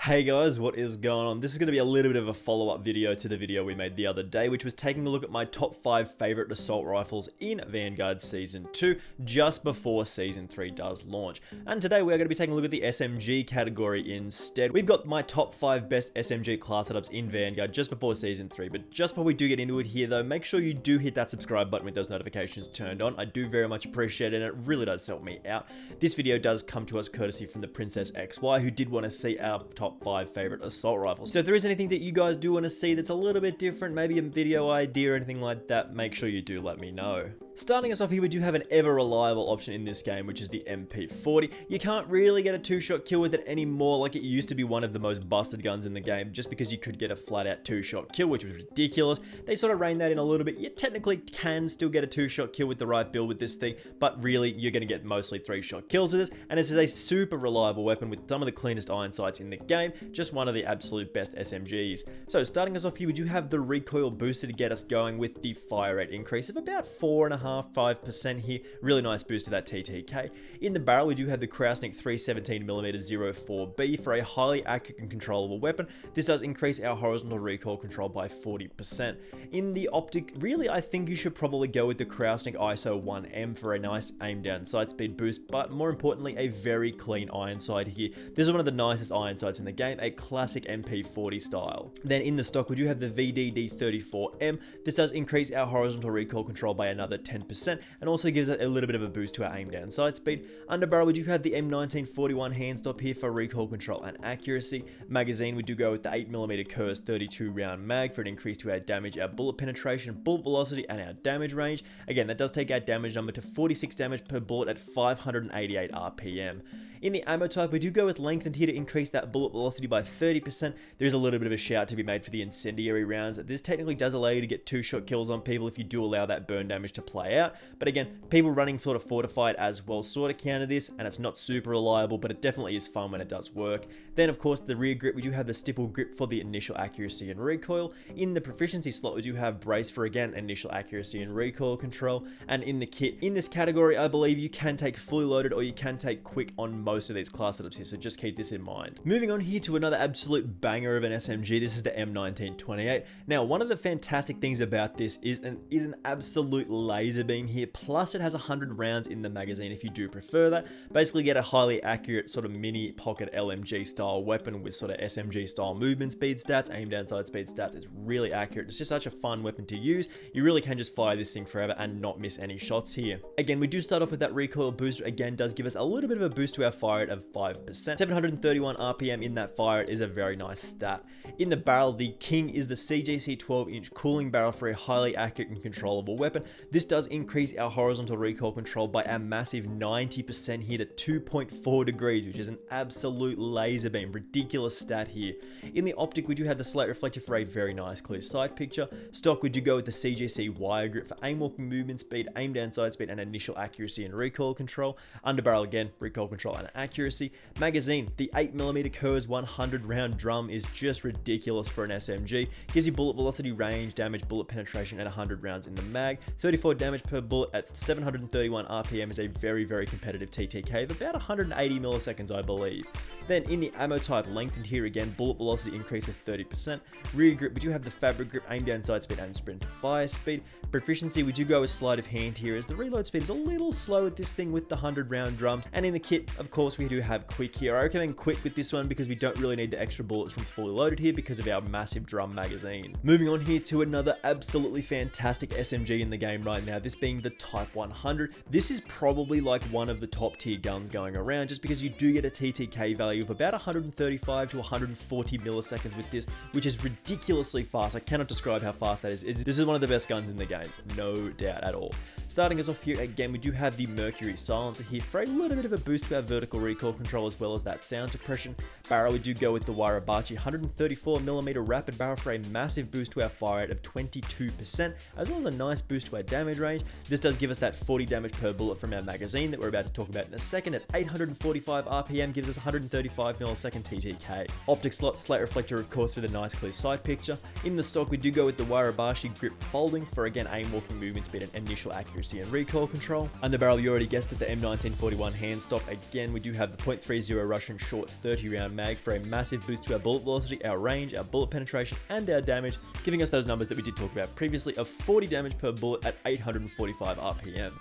Hey guys, what is going on? This is going to be a little bit of a follow-up video to the video we made the other day, which was taking a look at my top 5 favorite assault rifles in Vanguard Season 2, just before Season 3 does launch. And today we're going to be taking a look at the SMG category instead. We've got my top 5 best SMG class setups in Vanguard just before Season 3, but just before we do get into it here though, make sure you do hit that subscribe button with those notifications turned on. I do very much appreciate it, and it really does help me out. This video does come to us courtesy from the Princess XY, who did want to see our top 5 favorite assault rifles. So if there is anything that you guys do want to see that's a little bit different, maybe a video idea or anything like that, make sure you do let me know. Starting us off here, we do have an ever reliable option in this game, which is the MP40. You can't really get a 2-shot kill with it anymore like it used to be one of the most busted guns in the game, just because you could get a flat out 2-shot kill, which was ridiculous. They sort of reined that in a little bit. You technically can still get a 2-shot kill with the right build with this thing, but really you're going to get mostly 3-shot kills with this, and this is a super reliable weapon with some of the cleanest iron sights in the game, just one of the absolute best SMGs. So starting us off here, we do have the recoil booster to get us going with the fire rate increase of about 4.5% here. Really nice boost to that TTK. In the barrel, we do have the Krausnik 317mm 04B for a highly accurate and controllable weapon. This does increase our horizontal recoil control by 40%. In the optic, really I think you should probably go with the Krausnik ISO 1M for a nice aim down sight speed boost, but more importantly a very clean iron sight here. This is one of the nicest iron sights in the game, a classic MP40 style. Then in the stock we do have the VDD34M. This does increase our horizontal recoil control by another 10% and also gives it a little bit of a boost to our aim down sight speed. Under barrel we do have the M1941 hand stop here for recoil control and accuracy. Magazine we do go with the 8mm Kurz 32 round mag for an increase to our damage, our bullet penetration, bullet velocity and our damage range. Again, that does take our damage number to 46 damage per bullet at 588 RPM. In the ammo type, we do go with lengthened here to increase that bullet velocity by 30%. There is a little bit of a shout to be made for the incendiary rounds. This technically does allow you to get 2-shot kills on people if you do allow that burn damage to play out. But again, people running sort of fortified as well sort of counter this, and it's not super reliable, but it definitely is fun when it does work. Then of course, the rear grip, we do have the stipple grip for the initial accuracy and recoil. In the proficiency slot, we do have brace for, again, initial accuracy and recoil control. And in the kit, in this category, I believe you can take fully loaded or you can take quick on most of these class setups here, so just keep this in mind. Moving on here to another absolute banger of an SMG, this is the M1928. Now, one of the fantastic things about this is an absolute laser beam here, plus it has 100 rounds in the magazine if you do prefer that. Basically get a highly accurate sort of mini pocket LMG style weapon with sort of SMG style movement speed stats, aim down sight speed stats. It's really accurate. It's just such a fun weapon to use. You really can just fire this thing forever and not miss any shots here. Again, we do start off with that recoil booster. Again, does give us a little bit of a boost to our fire rate of 5%. 731 RPM in that fire is a very nice stat. In the barrel, the king is the CGC 12-inch cooling barrel for a highly accurate and controllable weapon. This does increase our horizontal recoil control by a massive 90% here to 2.4 degrees, which is an absolute laser beam. Ridiculous stat here. In the optic, we do have the slate reflector for a very nice clear sight picture. Stock, we do go with the CGC wire grip for aim walking movement speed, aim down sight speed, and initial accuracy and recoil control. Under barrel, again, recoil control and accuracy. Magazine, the 8mm Kurz 100 round drum is just ridiculous for an SMG. Gives you bullet velocity, range, damage, bullet penetration, and 100 rounds in the mag. 34 damage per bullet at 731 RPM is a very, very competitive TTK of about 180 milliseconds, I believe. Then in the ammo type, lengthened here again, bullet velocity increase of 30%. Rear grip, we do have the fabric grip, aim down sight speed, and sprint to fire speed. Proficiency, we do go with sleight of hand here, as the reload speed is a little slow with this thing with the 100 round drums. And in the kit, of course, we do have quick here. I recommend quick with this one because we don't really need the extra bullets from fully loaded here because of our massive drum magazine. Moving on here to another absolutely fantastic SMG in the game right now, this being the Type 100. This is probably like one of the top tier guns going around, just because you do get a TTK value of about 135 to 140 milliseconds with this, which is ridiculously fast. I cannot describe how fast that is. This is one of the best guns in the game, no doubt at all. Starting us off here again, we do have the Mercury silencer here for a little bit of a boost to our vertical recoil control as well as that sound suppression. Barrel, we do go with the Warabachi 134mm rapid barrel for a massive boost to our fire rate of 22%, as well as a nice boost to our damage range. This does give us that 40 damage per bullet from our magazine that we're about to talk about in a second. At 845 RPM gives us 135 millisecond TTK. Optic slot, slate reflector of course with a nice clear sight picture. In the stock we do go with the Warabashi grip folding for again again, aim, walking, movement speed, and initial accuracy and recoil control. Underbarrel, you already guessed it, the M1941 hand stock. Again, we do have the .30 Russian short 30 round mag for a massive boost to our bullet velocity, our range, our bullet penetration, and our damage, giving us those numbers that we did talk about previously of 40 damage per bullet at 845 RPM.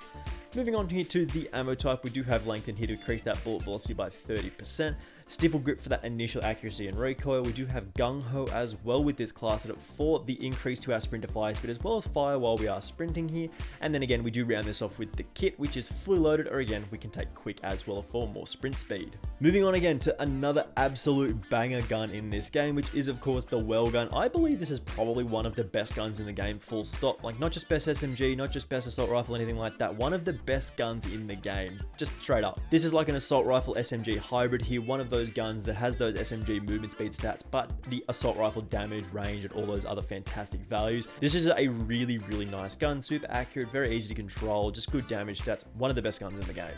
Moving on here to the ammo type, we do have lengthen here to increase that bullet velocity by 30%. Stipple grip for that initial accuracy and recoil. We do have gung ho as well with this class setup for the increase to our sprint to fire speed as well as fire while we are sprinting here. And then again, we do round this off with the kit, which is fully loaded, or again, we can take quick as well for more sprint speed. Moving on again to another absolute banger gun in this game, which is of course the Welgun. I believe this is probably one of the best guns in the game, full stop. Like, not just best SMG, not just best assault rifle, anything like that. One of the best guns in the game, just straight up. This is like an assault rifle SMG hybrid here, one of those guns that has those SMG movement speed stats, but the assault rifle damage, range, and all those other fantastic values. This is a really, really nice gun, super accurate, very easy to control, just good damage stats, one of the best guns in the game.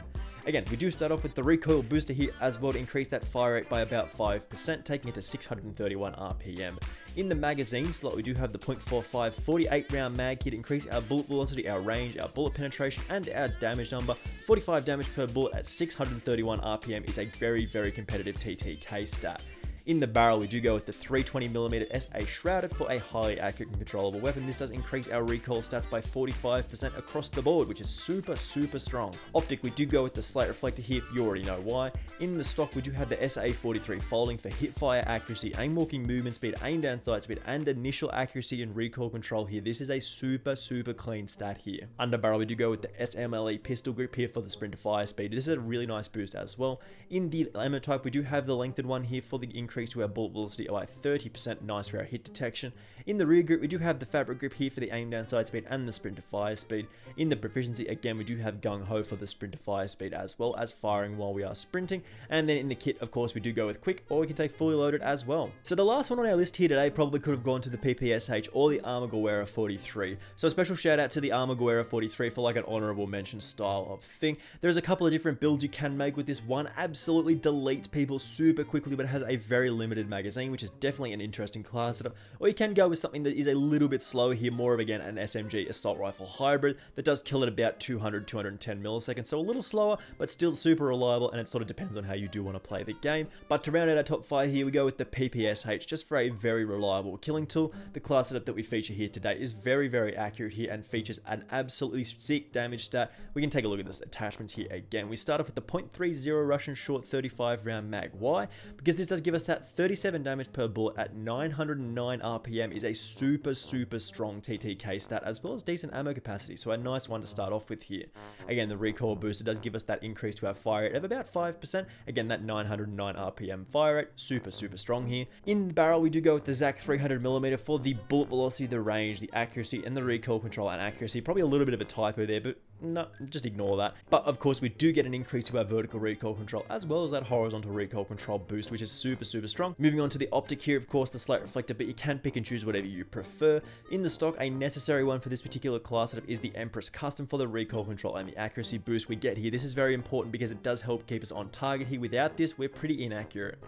Again, we do start off with the recoil booster here as well to increase that fire rate by about 5%, taking it to 631 RPM. In the magazine slot, we do have the .45 48 round mag here to increase our bullet velocity, our range, our bullet penetration, and our damage number. 45 damage per bullet at 631 RPM is a very, very competitive TTK stat. In the barrel, we do go with the 320mm SA Shrouded for a highly accurate and controllable weapon. This does increase our recoil stats by 45% across the board, which is super, super strong. Optic, we do go with the Slate Reflector here, you already know why. In the stock, we do have the SA-43 Folding for hip fire accuracy, aim walking movement speed, aim down sight speed, and initial accuracy and recoil control here. This is a super, super clean stat here. Under barrel, we do go with the SMLE Pistol Grip here for the sprint to fire speed. This is a really nice boost as well. In the ammo type, we do have the lengthened one here for the increase to our bullet velocity by 30%, nice for our hit detection. In the rear grip, we do have the fabric grip here for the aim down sight speed and the sprint to fire speed. In the proficiency, again, we do have gung ho for the sprint to fire speed as well as firing while we are sprinting. And then in the kit, of course, we do go with quick, or we can take fully loaded as well. So the last one on our list here today probably could have gone to the PPSH or the Arma Guerrera 43. So a special shout out to the Arma Guerrera 43 for like an honorable mention style of thing. There's a couple of different builds you can make with this one. Absolutely deletes people super quickly, but it has a very limited magazine, which is definitely an interesting class setup. Or you can go with something that is a little bit slower here, more of again an SMG assault rifle hybrid that does kill at about 200-210 milliseconds, so a little slower but still super reliable, and it sort of depends on how you do want to play the game. But to round out our top 5 here, we go with the PPSH just for a very reliable killing tool. The class setup that we feature here today is very, very accurate here and features an absolutely sick damage stat. We can take a look at this attachments here again. We start off with the .30 Russian short 35 round mag. Why? Because this does give us that 37 damage per bullet at 909 RPM is a super, super strong TTK stat, as well as decent ammo capacity, so a nice one to start off with here. Again, the recoil booster does give us that increase to our fire rate of about 5%. Again, that 909 RPM fire rate, super, super strong here. In the barrel, we do go with the ZAC 300mm for the bullet velocity, the range, the accuracy, and the recoil control and accuracy. Probably a little bit of a typo there, but no, just ignore that. But of course, we do get an increase to our vertical recoil control as well as that horizontal recoil control boost, which is super, super strong. Moving on to the optic here, of course, the Slate Reflector, but you can pick and choose whatever you prefer. In the stock, a necessary one for this particular class setup is the Empress Custom for the recoil control and the accuracy boost we get here. This is very important because it does help keep us on target here. Without this, we're pretty inaccurate.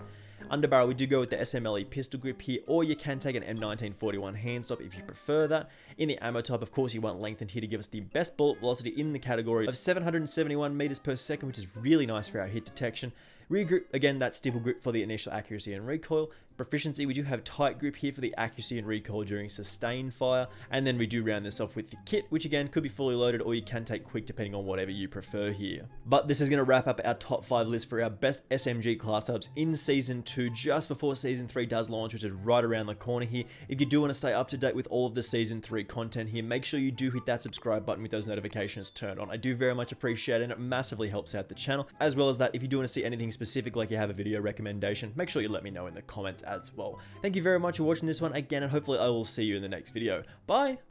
Underbarrel, we do go with the SMLE Pistol Grip here, or you can take an M1941 hand stop if you prefer that. In the ammo type, of course, you want lengthened here to give us the best bullet velocity in the category of 771 meters per second, which is really nice for our hit detection. Rear grip, again, that stipple grip for the initial accuracy and recoil. Proficiency, we do have tight grip here for the accuracy and recoil during sustained fire. And then we do round this off with the kit, which again could be fully loaded, or you can take quick depending on whatever you prefer here. But this is going to wrap up our top 5 list for our best SMG class setups in Season 2, just before Season 3 does launch, which is right around the corner here. If you do want to stay up to date with all of the Season 3 content here, make sure you do hit that subscribe button with those notifications turned on. I do very much appreciate it, and it massively helps out the channel. As well as that, if you do want to see anything specific, like you have a video recommendation, make sure you let me know in the comments as well. Thank you very much for watching this one again, and hopefully I will see you in the next video. Bye!